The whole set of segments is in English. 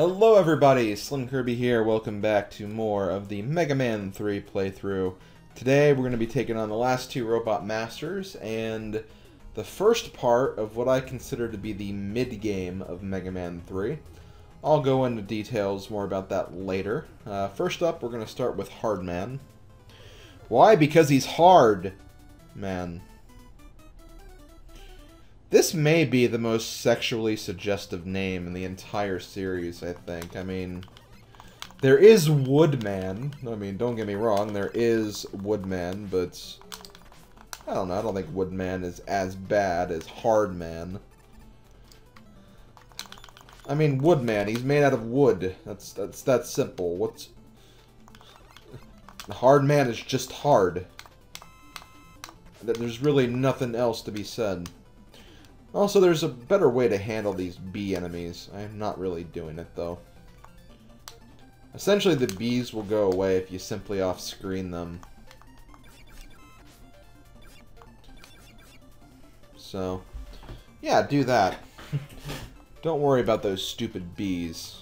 Hello everybody, Slim Kirby here. Welcome back to more of the Mega Man 3 playthrough. Today we're going to be taking on the last two Robot Masters and the first part of what I consider to be the mid-game of Mega Man 3. I'll go into details more about that later. First up, we're going to start with Hard Man. Why? Because he's hard, man. This may be the most sexually suggestive name in the entire series, I think. I mean, there is Woodman. I mean, don't get me wrong, there is Woodman, but I don't know, I don't think Woodman is as bad as Hardman. I mean, Woodman, he's made out of wood. That's that simple. Hardman is just hard. There's really nothing else to be said. Also, there's a better way to handle these bee enemies. I'm not really doing it, though. Essentially, the bees will go away if you simply off-screen them. So, yeah, do that. Don't worry about those stupid bees.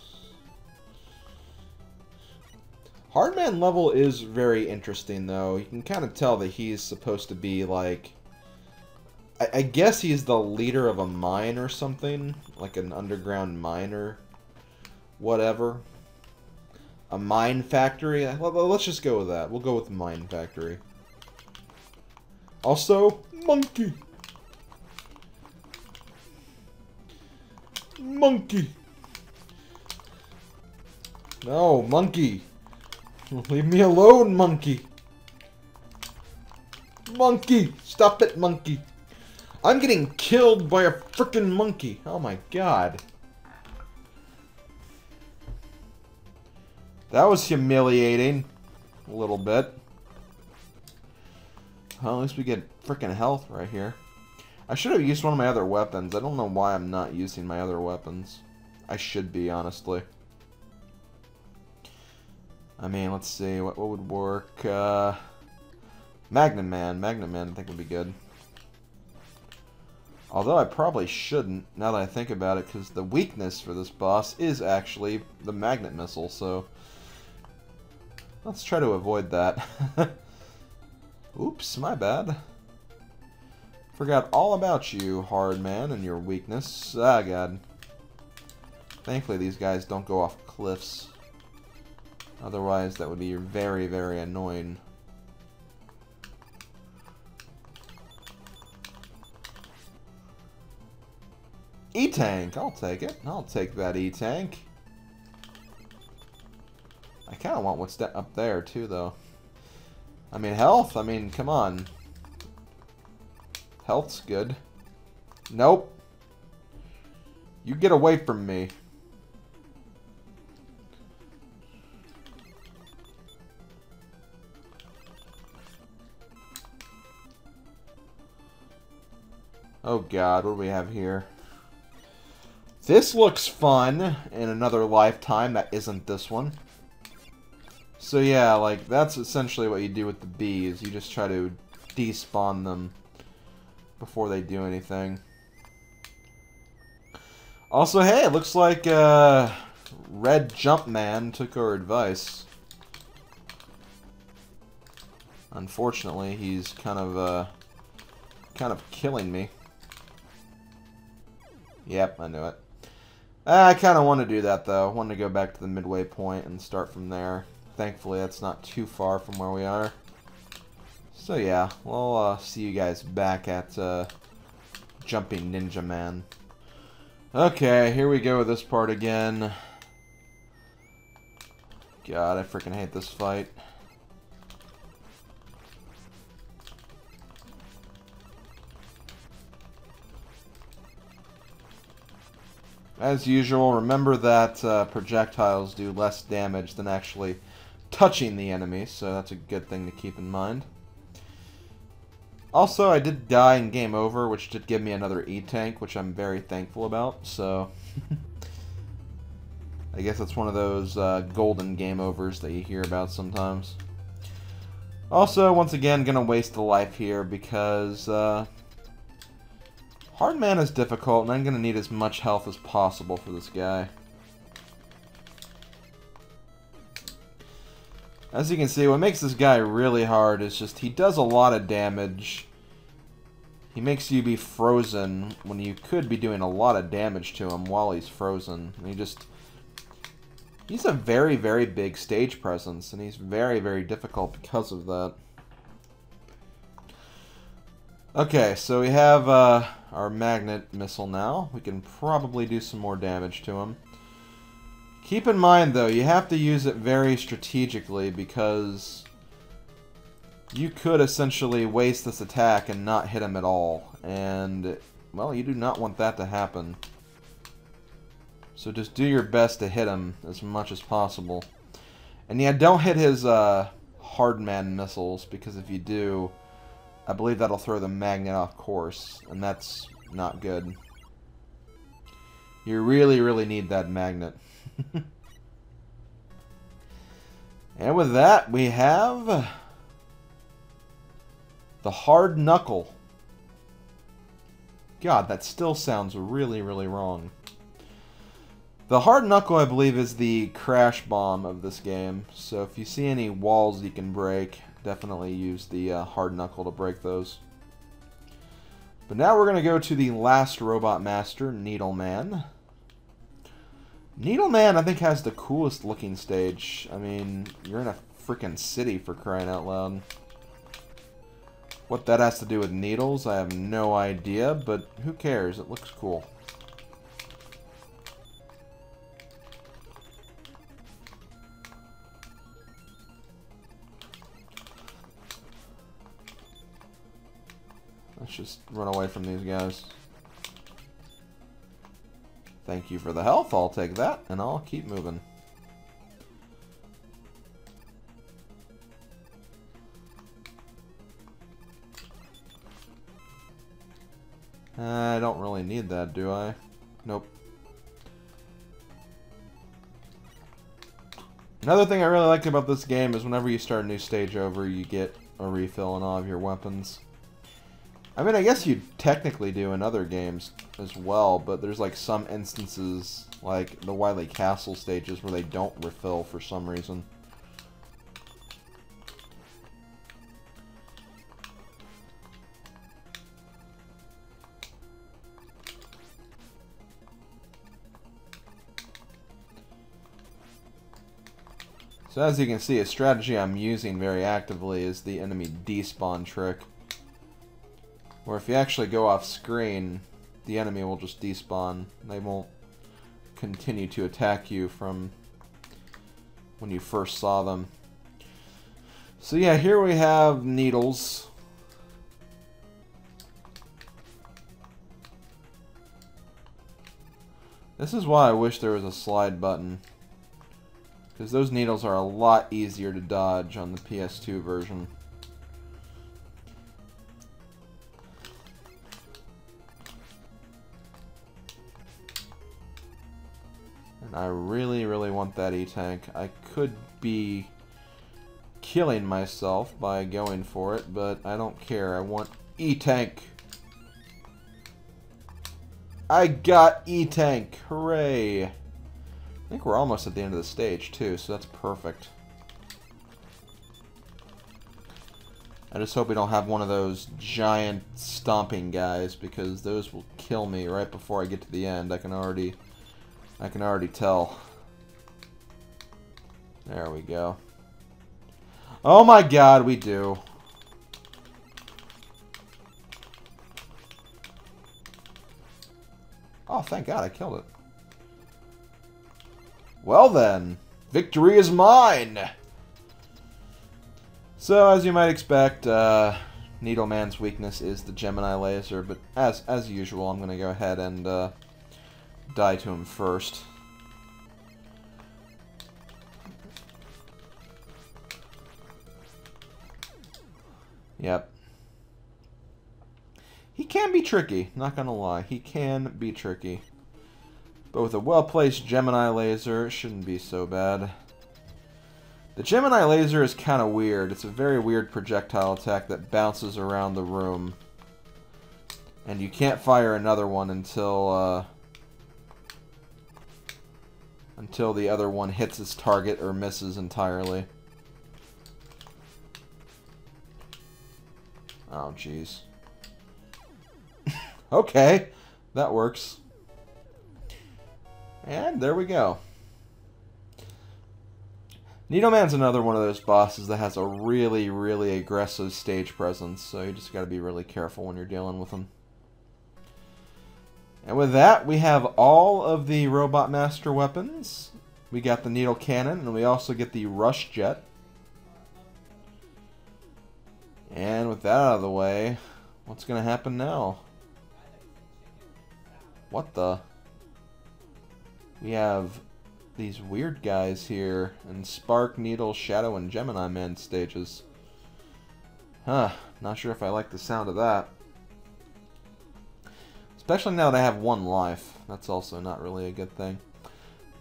Hardman level is very interesting, though. You can kind of tell that he's supposed to be, like... I guess he's the leader of a mine or something, like an underground mine or whatever. A mine factory? Well, let's just go with that. We'll go with mine factory. Also, monkey. Monkey. No, monkey. Leave me alone, monkey. Monkey. Stop it, monkey. I'm getting killed by a frickin' monkey. Oh my god. That was humiliating. A little bit. Well, at least we get frickin' health right here. I should have used one of my other weapons. I don't know why I'm not using my other weapons. I should be, honestly. I mean, let's see. What would work? Magnum Man. Magnum Man I think would be good. Although I probably shouldn't, now that I think about it, because the weakness for this boss is actually the magnet missile, so... let's try to avoid that. Oops, my bad. Forgot all about you, Hard Man, and your weakness. Ah, god. Thankfully these guys don't go off cliffs. Otherwise that would be very, very annoying. E-Tank, I'll take it. I'll take that E-Tank. I kind of want what's up there, too, though. I mean, health? I mean, come on. Health's good. Nope. You get away from me. Oh, God, what do we have here? This looks fun in another lifetime that isn't this one. So yeah, like, that's essentially what you do with the bees. You just try to despawn them before they do anything. Also, hey, it looks like Red Jumpman took our advice. Unfortunately, he's kind of killing me. Yep, I knew it. I kind of want to do that, though. I want to go back to the midway point and start from there. Thankfully, that's not too far from where we are. So, yeah, we'll see you guys back at Jumping Ninja Man. Okay, here we go with this part again. God, I freaking hate this fight. As usual, remember that projectiles do less damage than actually touching the enemy, so that's a good thing to keep in mind. Also, I did die in Game Over, which did give me another E-Tank, which I'm very thankful about, so... I guess it's one of those golden Game Overs that you hear about sometimes. Also, once again, gonna waste a life here because... Hard Man is difficult, and I'm going to need as much health as possible for this guy. As you can see, what makes this guy really hard is just he does a lot of damage. He makes you be frozen when you could be doing a lot of damage to him while he's frozen. And he's a very, very big stage presence, and he's very, very difficult because of that. Okay, so we have our magnet missile now. We can probably do some more damage to him. Keep in mind, though, you have to use it very strategically because you could essentially waste this attack and not hit him at all. And, well, you do not want that to happen. So just do your best to hit him as much as possible. And yeah, don't hit his hardman missiles, because if you do, I believe that'll throw the magnet off course, and that's not good. You really, really need that magnet. And with that, we have the Hard Knuckle. God, that still sounds really, really wrong. The Hard Knuckle, I believe, is the crash bomb of this game. So if you see any walls you can break, definitely use the Hard Knuckle to break those. But now we're going to go to the last Robot Master, Needleman. Needleman, I think, has the coolest looking stage. I mean, you're in a freaking city, for crying out loud. What that has to do with needles, I have no idea, but who cares? It looks cool. Let's just run away from these guys. Thank you for the health, I'll take that, and I'll keep moving. I don't really need that, do I? Nope. Another thing I really like about this game is whenever you start a new stage over, you get a refill on all of your weapons. I mean, I guess you technically do in other games as well, but there's like some instances, like the Wily Castle stages, where they don't refill for some reason. So as you can see, a strategy I'm using very actively is the enemy despawn trick. Where if you actually go off screen, the enemy will just despawn. They won't continue to attack you from when you first saw them. So yeah, here we have Needles. This is why I wish there was a slide button, because those needles are a lot easier to dodge on the PS2 version. And I really, really want that E-Tank. I could be killing myself by going for it, but I don't care. I want E-Tank. I got E-Tank. Hooray. I think we're almost at the end of the stage, too, so that's perfect. I just hope we don't have one of those giant stomping guys, because those will kill me right before I get to the end. I can already tell. There we go. Oh my god, we do. Oh, thank god, I killed it. Well then, victory is mine! So, as you might expect, Needleman's weakness is the Gemini laser, but as usual, I'm going to go ahead and die to him first. Yep. He can be tricky, not gonna lie. He can be tricky. But with a well-placed Gemini laser, it shouldn't be so bad. The Gemini laser is kind of weird. It's a very weird projectile attack that bounces around the room. And you can't fire another one until the other one hits its target or misses entirely. Oh, jeez. Okay, that works. And there we go. Needleman's another one of those bosses that has a really, really aggressive stage presence, so you just gotta be really careful when you're dealing with him. And with that, we have all of the Robot Master weapons. We got the Needle Cannon, and we also get the Rush Jet. And with that out of the way, what's gonna happen now? What the? We have these weird guys here in Spark, Needle, Shadow, and Gemini Man stages. Huh, not sure if I like the sound of that. Especially now that I have one life. That's also not really a good thing.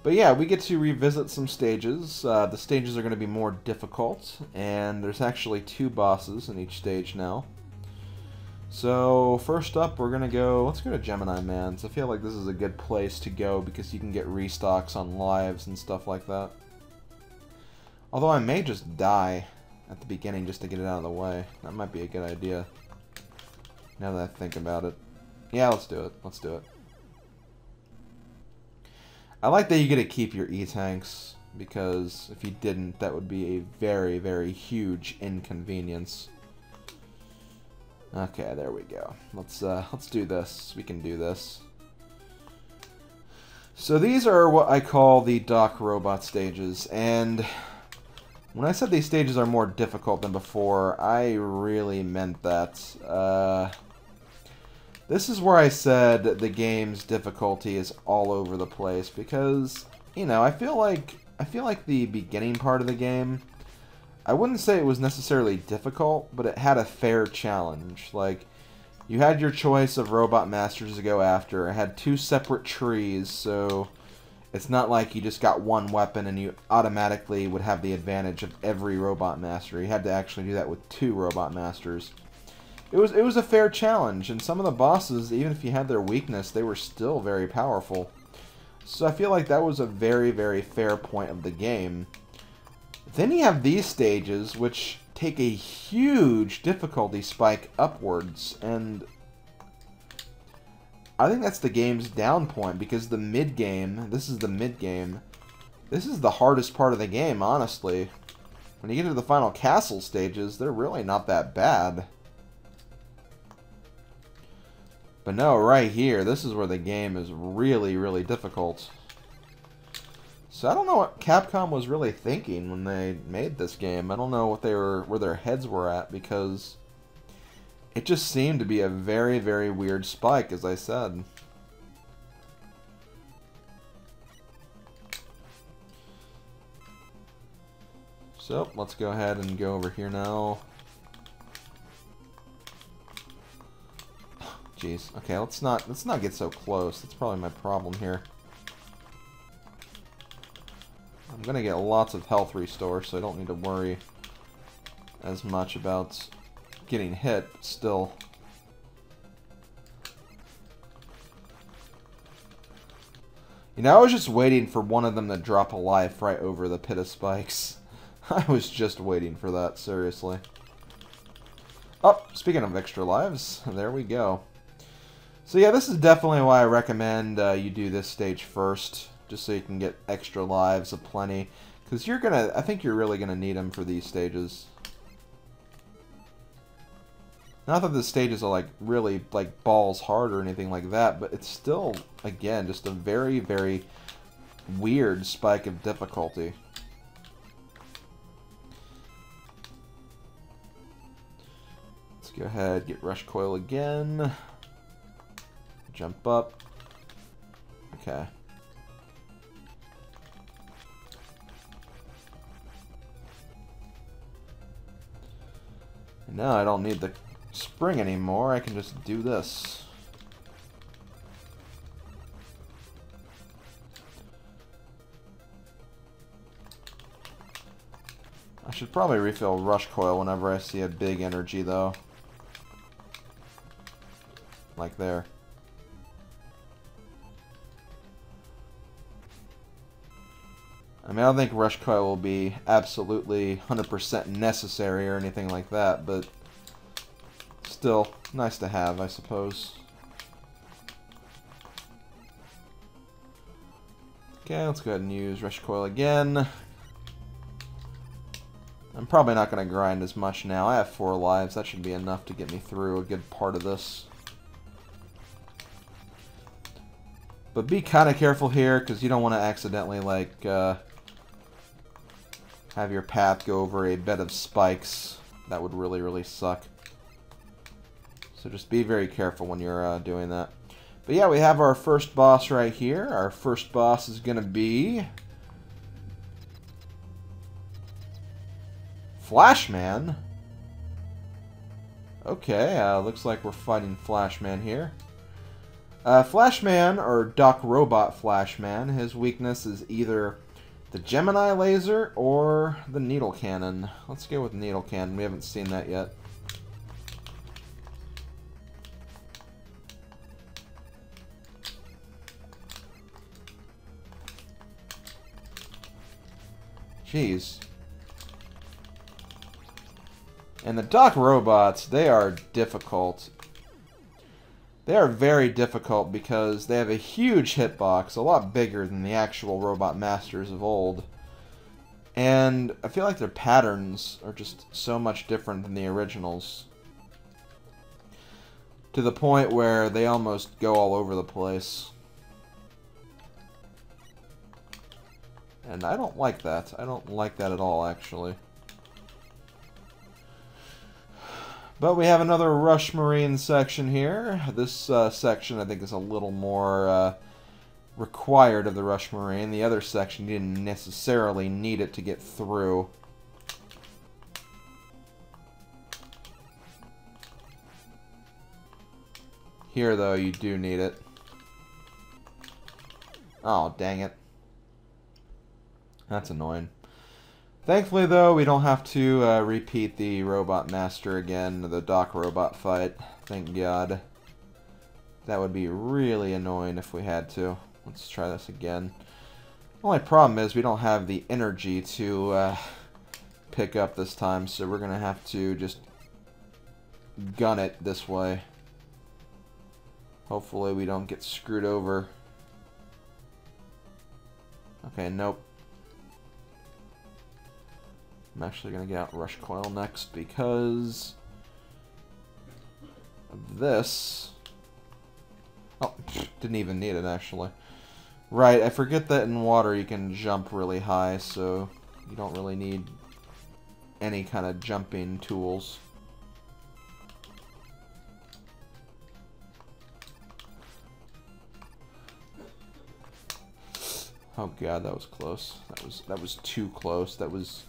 But yeah, we get to revisit some stages. The stages are going to be more difficult, and there's actually 2 bosses in each stage now. So, first up, we're going to go... Let's go to Gemini Man's. I feel like this is a good place to go because you can get restocks on lives and stuff like that. Although I may just die at the beginning just to get it out of the way. That might be a good idea. Now that I think about it. Yeah, let's do it. Let's do it. I like that you get to keep your E-tanks, because if you didn't, that would be a very, very huge inconvenience. Okay, there we go. Let's do this. We can do this. So these are what I call the Doc Robot stages, and when I said these stages are more difficult than before, I really meant that. This is where I said the game's difficulty is all over the place, because, you know, I feel like the beginning part of the game, I wouldn't say it was necessarily difficult, but it had a fair challenge. Like, you had your choice of Robot Masters to go after. It had 2 separate trees, so it's not like you just got one weapon and you automatically would have the advantage of every Robot Master. You had to actually do that with 2 Robot Masters. It was a fair challenge, and some of the bosses, even if you had their weakness, they were still very powerful. So I feel like that was a very, very fair point of the game. Then you have these stages, which take a huge difficulty spike upwards, and I think that's the game's down point, because the mid-game, this is the mid-game, this is the hardest part of the game, honestly. When you get to the final castle stages, they're really not that bad. But no, right here, this is where the game is really, really difficult. So I don't know what Capcom was really thinking when they made this game. I don't know what where their heads were at, because it just seemed to be a very, very weird spike, as I said. So let's go ahead and go over here now. Jeez. Okay, let's not get so close. That's probably my problem here. I'm gonna get lots of health restore, so I don't need to worry as much about getting hit, but still. You know, I was just waiting for one of them to drop a life right over the pit of spikes. I was just waiting for that, seriously. Oh, speaking of extra lives, there we go. So yeah, this is definitely why I recommend you do this stage first, just so you can get extra lives aplenty. Because I think you're really gonna need them for these stages. Not that the stages are like really like balls hard or anything like that, but it's still, again, just a very, very weird spike of difficulty. Let's go ahead, get Rush Coil again. Jump up. Okay. And now I don't need the spring anymore. I can just do this. I should probably refill Rush Coil whenever I see a big energy, though. Like there. I mean, I don't think Rush Coil will be absolutely 100% necessary or anything like that, but still nice to have, I suppose. Okay, let's go ahead and use Rush Coil again. I'm probably not going to grind as much now. I have 4 lives. That should be enough to get me through a good part of this. But be kind of careful here, because you don't want to accidentally, like, have your path go over a bed of spikes. That would really, really suck. So just be very careful when you're doing that. But yeah, we have our first boss right here. Our first boss is going to be Flashman. Okay, looks like we're fighting Flashman here. Flashman, or Doc Robot Flashman, his weakness is either the Gemini Laser or the Needle Cannon. Let's go with Needle Cannon. We haven't seen that yet. Jeez. And the Doc Robots, they are difficult. They are very difficult because they have a huge hitbox, a lot bigger than the actual Robot Masters of old. And I feel like their patterns are just so much different than the originals. To the point where they almost go all over the place. And I don't like that. I don't like that at all, actually. But we have another Rush Marine section here. This section, I think, is a little more required of the Rush Marine. The other section, you didn't necessarily need it to get through. Here, though, you do need it. Oh, dang it. That's annoying. Thankfully, though, we don't have to repeat the Robot Master again, the Doc Robot fight. Thank God. That would be really annoying if we had to. Let's try this again. The only problem is we don't have the energy to pick up this time, so we're going to have to just gun it this way. Hopefully we don't get screwed over. Okay, nope. I'm actually going to get out Rush Coil next because of this. Oh, didn't even need it, actually. Right, I forget that in water you can jump really high, so you don't really need any kind of jumping tools. Oh god, that was close. That was too close. That was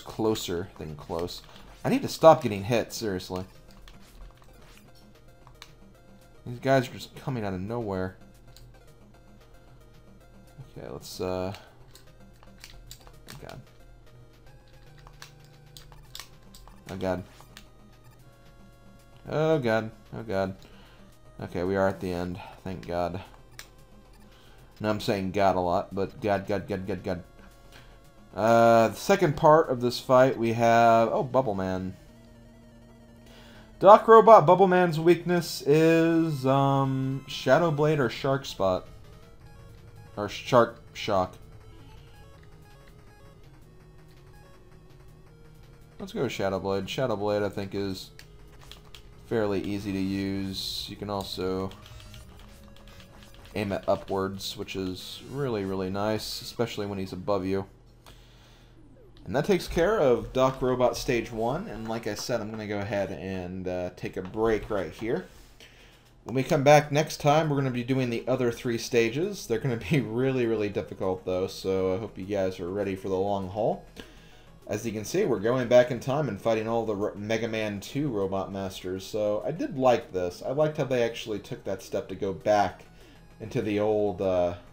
closer than close. I need to stop getting hit, seriously. These guys are just coming out of nowhere. Okay, let's oh god. Oh god. Oh god. Oh god. Okay, we are at the end. Thank God. Now I'm saying God a lot, but God. The second part of this fight we have... Oh, Bubble Man. Doc Robot Bubble Man's weakness is Shadow Blade or Shark Spot. Or Shark Shock. Let's go with Shadow Blade. Shadow Blade, I think, is fairly easy to use. You can also aim it upwards, which is really, really nice, especially when he's above you. And that takes care of Doc Robot Stage 1, and like I said, I'm going to go ahead and take a break right here. When we come back next time, we're going to be doing the other 3 stages. They're going to be really, really difficult, though, so I hope you guys are ready for the long haul. As you can see, we're going back in time and fighting all the Mega Man 2 Robot Masters, so I did like this. I liked how they actually took that step to go back into the old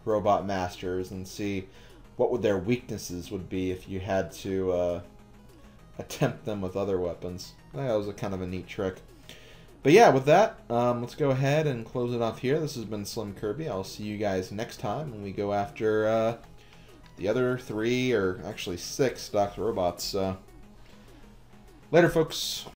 Robot Masters and see what would their weaknesses would be if you had to attempt them with other weapons. That was a kind of a neat trick. But yeah, with that, let's go ahead and close it off here. This has been Slim Kirby. I'll see you guys next time when we go after the other 3, or actually 6, Dr. Robots. Later, folks.